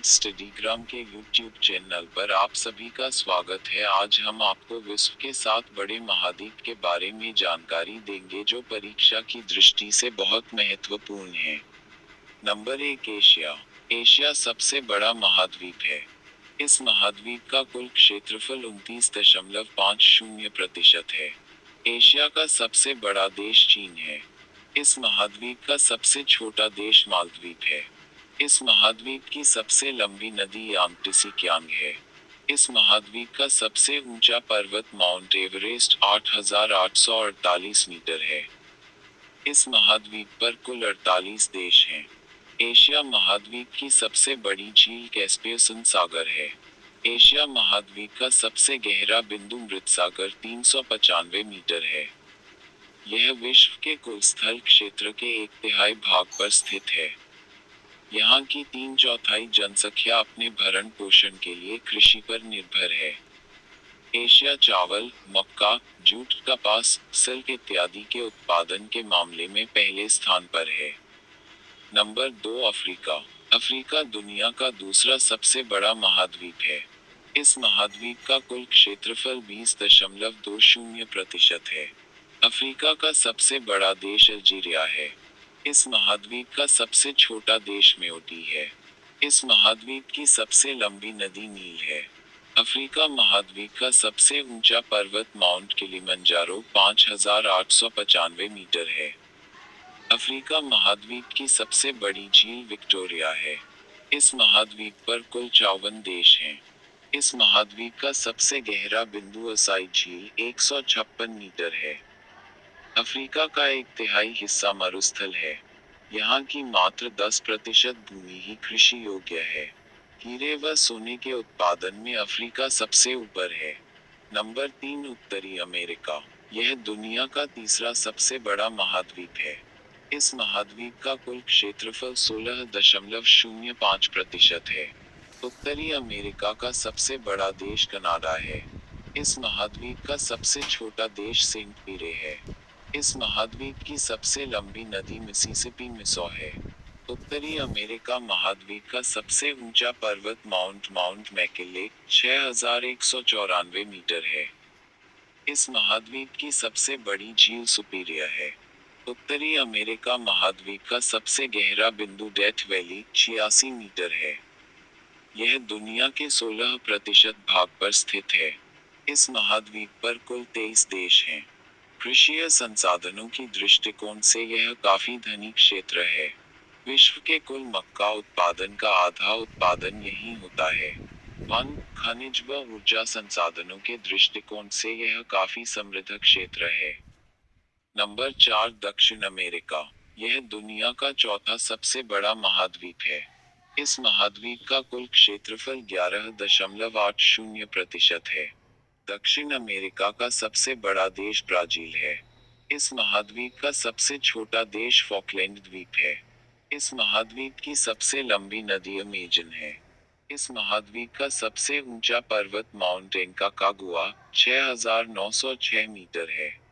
स्टडीग्राम के YouTube channel पर आप सभी का स्वागत है। आज हम आपको विश्व के 7 बड़े महाद्वीप के बारे में जानकारी देंगे जो परीक्षा की दृष्टि से बहुत महत्वपूर्ण है। Number 1, Asia. एशिया सबसे बड़ा महाद्वीप है। इस महाद्वीप का कुल क्षेत्रफल 29.50% है। एशिया का सबसे बड़ा देश चीन है। इस महाद्वीप का सबसे छोटा देश मालदीव है। इस महाद्वीप की सबसे लंबी नदी यांगत्से है। इस महाद्वीप का सबसे ऊंचा पर्वत माउंट एवरेस्ट 8,848 मीटर है। इस महाद्वीप पर कुल 48 देश हैं। एशिया महाद्वीप की सबसे बड़ी झील कैस्पियन सागर है। एशिया महाद्वीप का सबसे गहरा बिंदु मृत सागर 395 मीटर है। यह विश्व के कुल स्थल क्षेत्र के 1/3 भाग पर स्थित है। यहाँ की 3/4 जनसंख्या अपने भरण पोषण के लिए कृषि पर निर्भर है। एशिया चावल, मक्का, जूट, कपास, सिल्क इत्यादि के उत्पादन के मामले में पहले स्थान पर है। Number 2, Africa. अफ्रीका दुनिया का दूसरा सबसे बड़ा महाद्वीप है। इस महाद्वीप का कुल क्षेत्रफल 20.20% है। अफ्रीका का सबसे बड़ा देश अल्जीरिया है। इस महाद्वीप का सबसे छोटा देश मेओटी है। इस महाद्वीप की सबसे लंबी नदी नील है। अफ्रीका महाद्वीप का सबसे ऊंचा पर्वत माउंट किलिमंजारो 5,895 मीटर है। अफ्रीका महाद्वीप की सबसे बड़ी झील विक्टोरिया है। इस महाद्वीप पर कुल 54 देश हैं। इस महाद्वीप का सबसे गहरा बिंदु असाई झील 156 मीटर है। अफ्रीका का 1/3 हिस्सा मरुस्थल है। यहाँ की मात्र 10% भूमि ही कृषि योग्य है। हीरे व सोने के उत्पादन में अफ्रीका सबसे ऊपर है। नंबर 3, उत्तरी अमेरिका। यह दुनिया का तीसरा सबसे बड़ा महाद्वीप है। इस महाद्वीप का कुल क्षेत्रफल 16.05% है। उत्तरी अमेरिका का सबसे बड़ा देश कनाडा है। इस महाद्वीप का सबसे छोटा देश सेंट पीरे है। इस महाद्वीप की सबसे लंबी नदी मिसिसिपी मिसो है। उत्तरी अमेरिका महाद्वीप का सबसे ऊंचा पर्वत माउंट मैकिले 6,194 मीटर है। इस महाद्वीप की सबसे बड़ी झील सुपीरियर है। उत्तरी अमेरिका महाद्वीप का सबसे गहरा बिंदु डेथ वैली 86 मीटर है। यह दुनिया के 16% भाग पर स्थित है। इस महाद्वीप पर कुल 23 देश हैं। कृषि संसाधनों की दृष्टिकोण से यह काफी धनी क्षेत्र है। विश्व के कुल मक्का उत्पादन का आधा उत्पादन यहीं होता है। वन, खनिज व ऊर्जा संसाधनों के दृष्टिकोण से यह काफी समृद्ध क्षेत्र है। नंबर 4, दक्षिण अमेरिका। यह दुनिया का चौथा सबसे बड़ा महाद्वीप है। इस महाद्वीप का कुल क्षेत्रफल 11.80% है। दक्षिण अमेरिका का सबसे बड़ा देश ब्राजील है। इस महाद्वीप का सबसे छोटा देश फॉकलैंड द्वीप है। इस महाद्वीप की सबसे लंबी नदी अमेजन है। इस महाद्वीप का सबसे ऊंचा पर्वत माउंट एंकाकागुआ 6,906 मीटर है।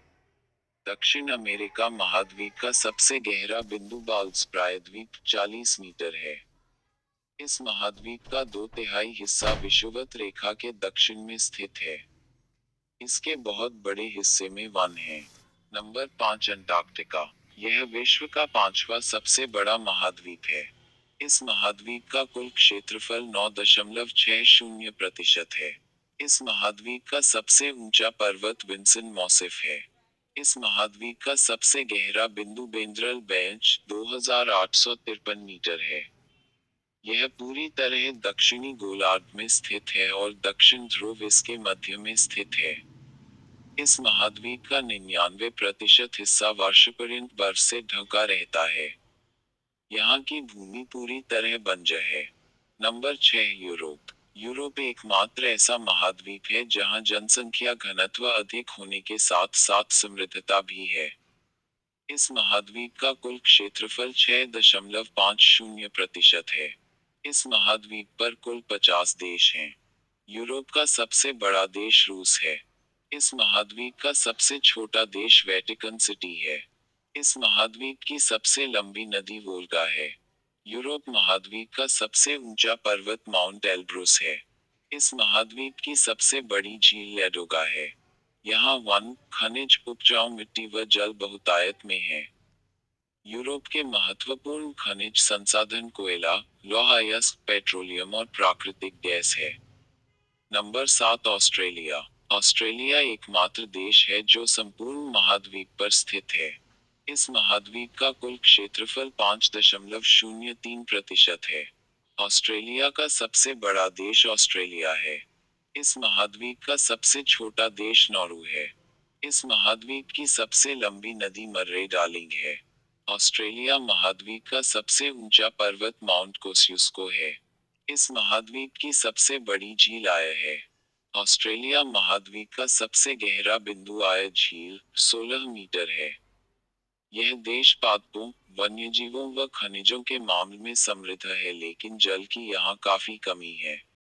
दक्षिण अमेरिका महाद्वीप का सबसे गहरा बिंदु बाल्स प्रायद्वीप 40 मीटर है। इस महाद्वीप का 2/3 हिस्सा विषुवत रेखा के दक्षिण में स्थित है। इसके बहुत बड़े हिस्से में वन है। Number 5, Antarctica. यह विश्व का 5वां सबसे बड़ा महाद्वीप है। इस महाद्वीप का कुल क्षेत्रफल 9.60% है। इस महाद्वीप का सबसे ऊंचा पर्वत विंसन मॉसिफ है। इस महाद्वीप का सबसे गहरा बिंदु बेंद्रल बेंच 2,853 मीटर है। यह पूरी तरह दक्षिणी गोलार्ध में स्थित है और दक्षिण ध्रुव इसके मध्य में स्थित है। इस महाद्वीप का 99% हिस्सा वर्षपर्यंत बर्फ से ढका रहता है। यहाँ की भूमि पूरी तरह बंजर है। Number 6, Europe. यूरोप एकमात्र ऐसा महाद्वीप है जहाँ जनसंख्या घनत्व अधिक होने के साथ साथ समृद्धता भी है। इस महाद्वीप का कुल क्षेत्रफल 6.50% है। इस महाद्वीप पर कुल 50 देश हैं। यूरोप का सबसे बड़ा देश रूस है। इस महाद्वीप का सबसे छोटा देश वेटिकन सिटी है। इस महाद्वीप की सबसे लंबी नदी वोल्गा है। यूरोप महाद्वीप का सबसे ऊंचा पर्वत माउंट एल्ब्रुस है। इस महाद्वीप की सबसे बड़ी झील लैडोगा है। यहाँ वन, खनिज, उपजाऊ मिट्टी व जल बहुतायत में है। यूरोप के महत्वपूर्ण खनिज संसाधन कोयला, लौह अयस्क, पेट्रोलियम और प्राकृतिक गैस है। Number 7, Australia. ऑस्ट्रेलिया एकमात्र देश है जो संपूर्ण महाद्वीप पर स्थित है। इस महाद्वीप का कुल क्षेत्रफल 5.03% है। ऑस्ट्रेलिया का सबसे बड़ा देश ऑस्ट्रेलिया है। इस महाद्वीप का सबसे छोटा देश नॉर्वे है। इस महाद्वीप की सबसे लंबी नदी मर्रे डार्लिंग है। ऑस्ट्रेलिया महाद्वीप का सबसे ऊंचा पर्वत माउंट कोस्युस्को है। इस महाद्वीप की सबसे बड़ी झील आय है। ऑस्ट्रेलिया महाद्वीप का सबसे गहरा बिंदु आय झील 16 मीटर है। यह देश पादपों, वन्यजीवों व खनिजों के मामले में समृद्ध है, लेकिन जल की यहाँ काफी कमी है।